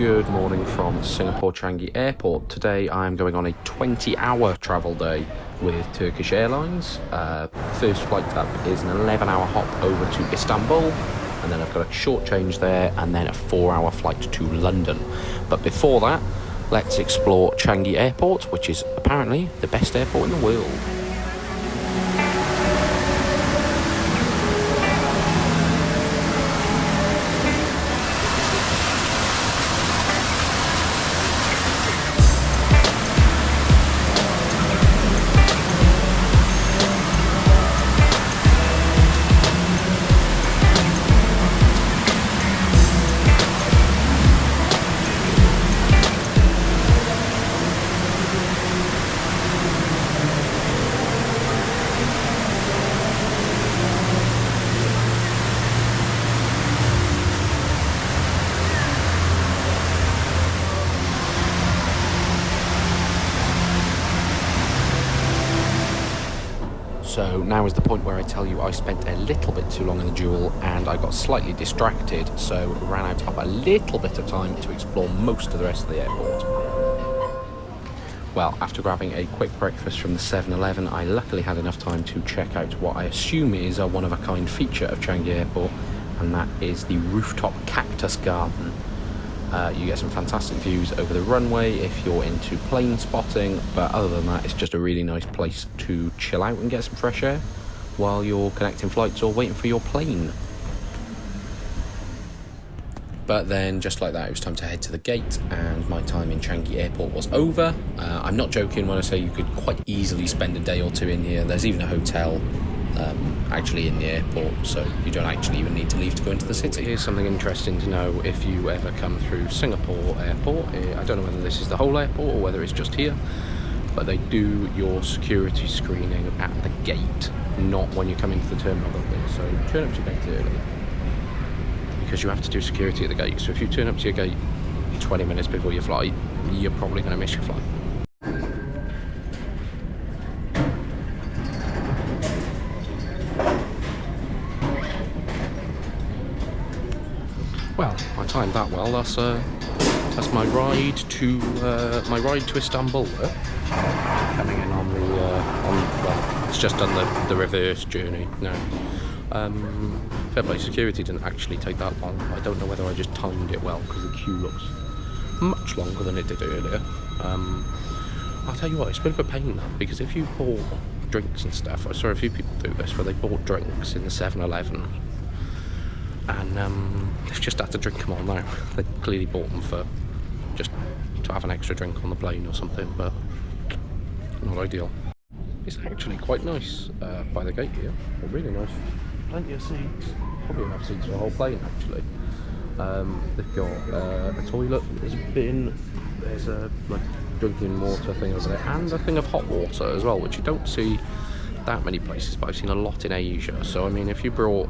Good morning from Singapore Changi Airport. Today I'm going on a 20-hour travel day with Turkish Airlines. First flight up is an 11-hour hop over to Istanbul, and then I've got a short change there and then a 4-hour flight to London. But before that, let's explore Changi Airport, which is apparently the best airport in the world. So now is the point where I tell you I spent a little bit too long in the Jewel and I got slightly distracted, so ran out of a little bit of time to explore most of the rest of the airport. Well, after grabbing a quick breakfast from the 7-Eleven, I luckily had enough time to check out what I assume is a one-of-a-kind feature of Changi Airport, and that is the rooftop cactus garden. You get some fantastic views over the runway if you're into plane spotting, but other than that, it's just a really nice place to chill out and get some fresh air while you're connecting flights or waiting for your plane. But then, just like that, it was time to head to the gate, and my time in Changi Airport was over. I'm not joking when I say you could quite easily spend a day or two in here. There's even a hotel actually in the airport, so you don't actually even need to leave to go into the city. Here's something interesting to know if you ever come through Singapore Airport. I don't know whether this is the whole airport or whether it's just here, but they do your security screening at the gate, not when you come into the terminal building. So turn up to your gate early, because you have to do security at the gate. So if you turn up to your gate 20 minutes before your flight, you're probably going to miss your flight. Well, I timed that well. That's my ride to Istanbul. Coming in on the well, it's just done the reverse journey now. Fair play, security didn't actually take that long. I don't know whether I just timed it well, because the queue looks much longer than it did earlier. I'll tell you what, it's a bit of a pain though, because if you bought drinks and stuff, I saw a few people do this where they bought drinks in the 7-Eleven. And they've just had to drink them all now. They clearly bought them for just to have an extra drink on the plane or something, but not ideal. It's actually quite nice by the gate here. Really nice. Plenty of seats. Probably enough seats for the whole plane actually. They've got a toilet, there's a bin, there's a like drinking water thing over there, and a thing of hot water as well, which you don't see that many places, but I've seen a lot in Asia. So I mean, if you brought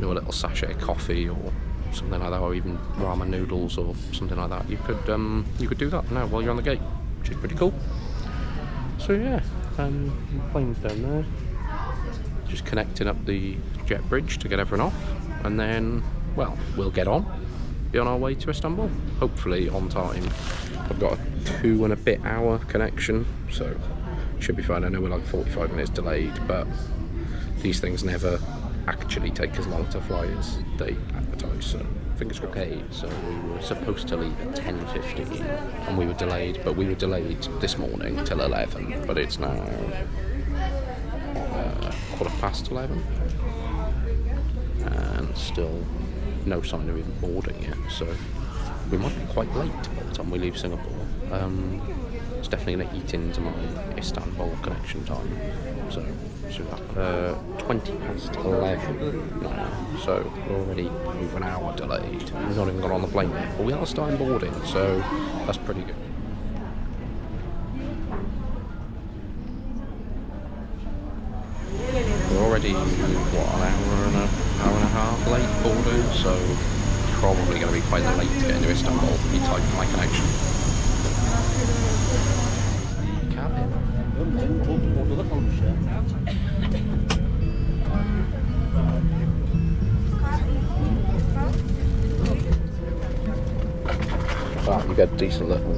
a little sachet of coffee or something like that, or even ramen noodles or something like that, you could do that now while you're on the gate, which is pretty cool. So yeah, plane's down there, just connecting up the jet bridge to get everyone off, and then, well, we'll get on, be on our way to Istanbul, hopefully on time. I've got a 2-and-a-bit-hour connection, so should be fine. I know we're like 45 minutes delayed, but these things never actually take as long to fly as they advertise, so fingers crossed. Okay, so we were supposed to leave at 10:50 and we were delayed, but we were delayed this morning till 11, but it's now 11:15 and still no sign of even boarding yet, so we might be quite late by the time we leave Singapore. It's definitely going to eat into my Istanbul connection time, so 11 now, so we're already over an hour delayed. We've not even got on the plane yet, but we are starting boarding, so that's pretty good. We're already, what, an hour and a half late boarding, so probably going to be quite late to get into Istanbul to be tight for my connection. Cabin. But you get a decent little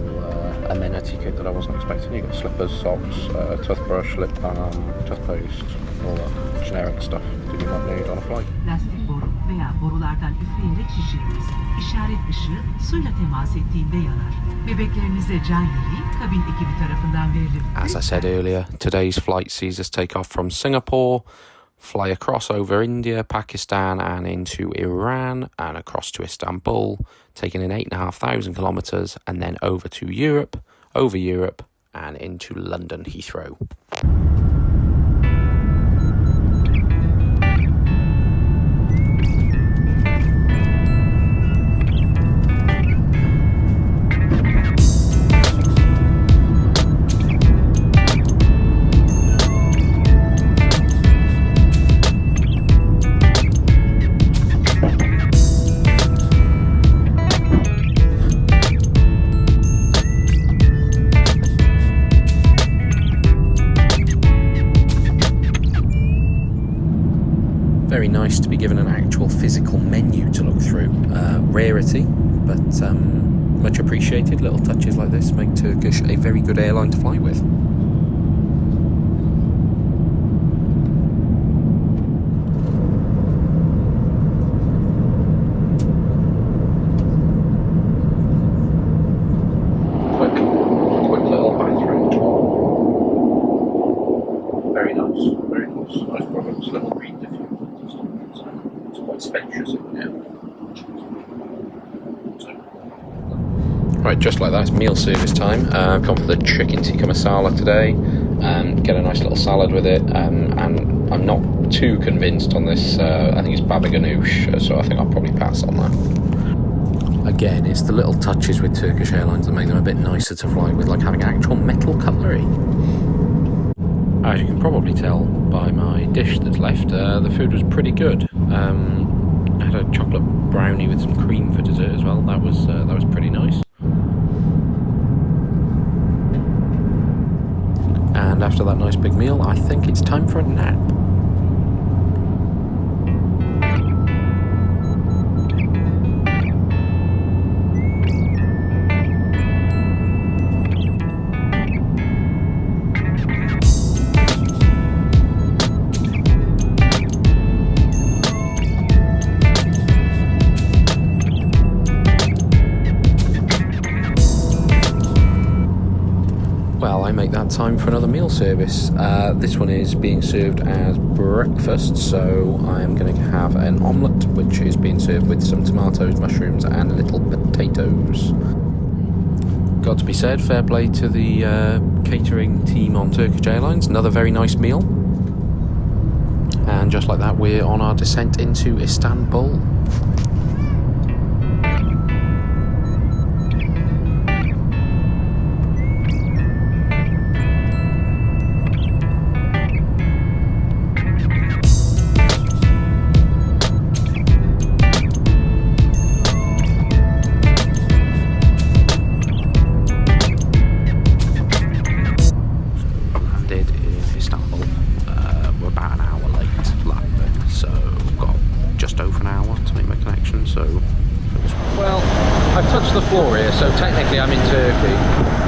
amenity kit that I wasn't expecting. You got slippers, socks, toothbrush, lip balm, toothpaste, all that generic stuff that you might need on a flight. Plastik boru veya borulardan üfleyerek şişiriniz. İşaret ışığı suyla temas ettiğinde yanar. Bebeklerinize can yeleği kabin ekibi tarafından verilir. As I said earlier, today's flight sees us take off from Singapore, fly across over India, Pakistan and into Iran and across to Istanbul, taking in 8,500 kilometres and then over to Europe, over Europe and into London Heathrow. Very nice to be given an actual physical menu to look through. Rarity, but much appreciated. Little touches like this make Turkish a very good airline to fly with. Quick little bathroom tour. Very nice, very nice. Nice products, little green diffuser. It's quite spacious in here. Right, just like that, it's meal service time. I've gone for the chicken tikka masala today. Get a nice little salad with it. And I'm not too convinced on this. I think it's baba ganoush, so I think I'll probably pass on that. Again, it's the little touches with Turkish Airlines that make them a bit nicer to fly with, like having actual metal cutlery. As you can probably tell by my dish that's left, the food was pretty good. I had a chocolate brownie with some cream for dessert as well. That was pretty nice. And after that nice big meal, I think it's time for a nap. Well, I make that time for another meal service. This one is being served as breakfast, so I'm going to have an omelette, which is being served with some tomatoes, mushrooms and little potatoes. Got to be said, fair play to the catering team on Turkish Airlines. Another very nice meal. And just like that, we're on our descent into Istanbul. Well, I've touched the floor here, so technically I'm in Turkey.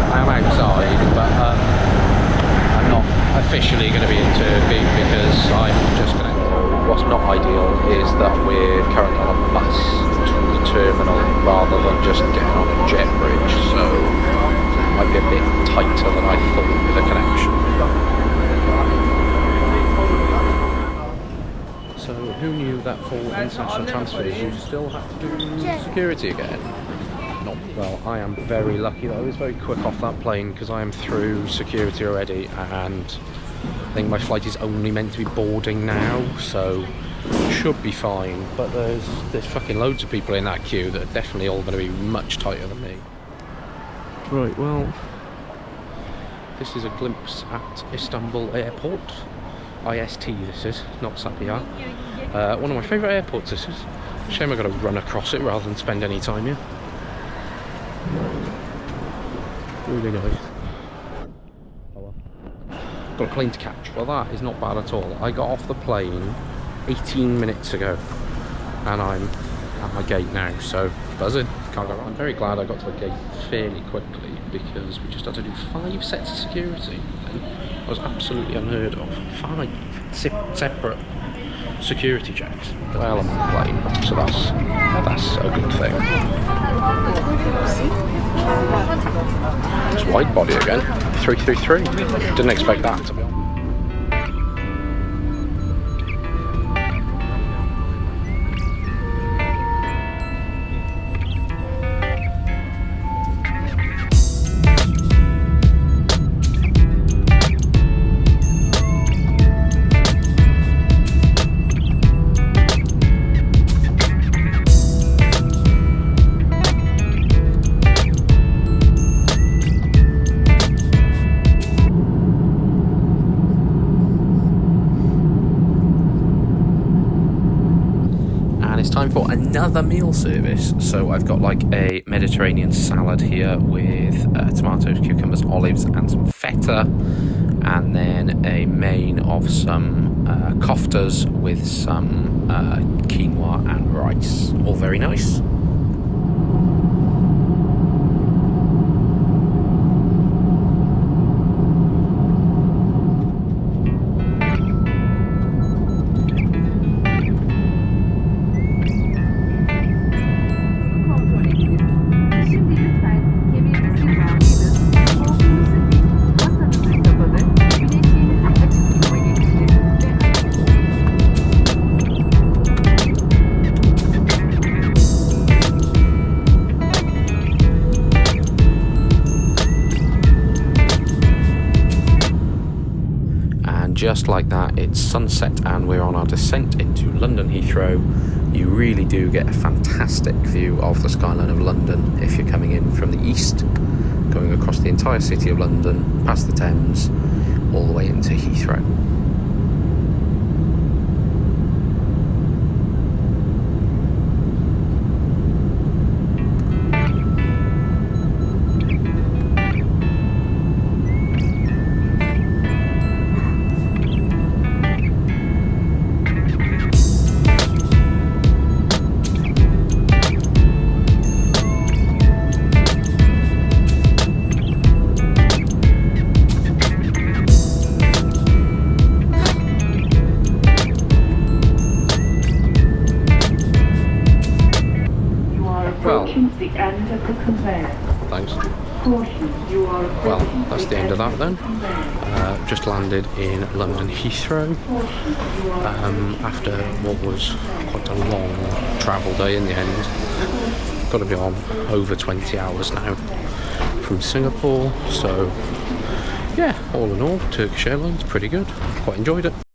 I am outside, but I'm not officially going to be in Turkey because I'm just going to... What's not ideal is that we're currently on a bus to the terminal rather than just getting on a jet bridge, so it might be a bit tighter than I thought with the connection. So who knew that for international transfers you still have to do security again? Not well. I am very lucky that I was very quick off that plane because I am through security already, and I think my flight is only meant to be boarding now, so should be fine. But there's fucking loads of people in that queue that are definitely all going to be much tighter than me. Right, well, this is a glimpse at Istanbul Airport. IST this is, not Sabiha. One of my favourite airports this is. Shame I've got to run across it rather than spend any time here. Really nice. Oh well. Got a plane to catch. Well, that is not bad at all. I got off the plane 18 minutes ago and I'm at my gate now, so buzzing. Can't go wrong. I'm very glad I got to the gate fairly quickly because we just had to do 5 sets of security. That was absolutely unheard of. 5 separate security checks. Well, I'm on the plane, so that's a good thing. It's wide body again. 333. Didn't expect that, to be honest. It's time for another meal service. So I've got like a Mediterranean salad here with tomatoes, cucumbers, olives and some feta, and then a main of some koftas with some quinoa and rice. All very nice. Just like that, it's sunset and we're on our descent into London Heathrow. You really do get a fantastic view of the skyline of London if you're coming in from the east, going across the entire city of London, past the Thames, all the way into Heathrow. The end of the conveyor. Thanks. Caution, you are Well, that's the end of that then. Just landed in London Heathrow after what was quite a long travel day in the end. Got to be on over 20 hours now from Singapore, so yeah, all in all, Turkish Airlines, pretty good. Quite enjoyed it.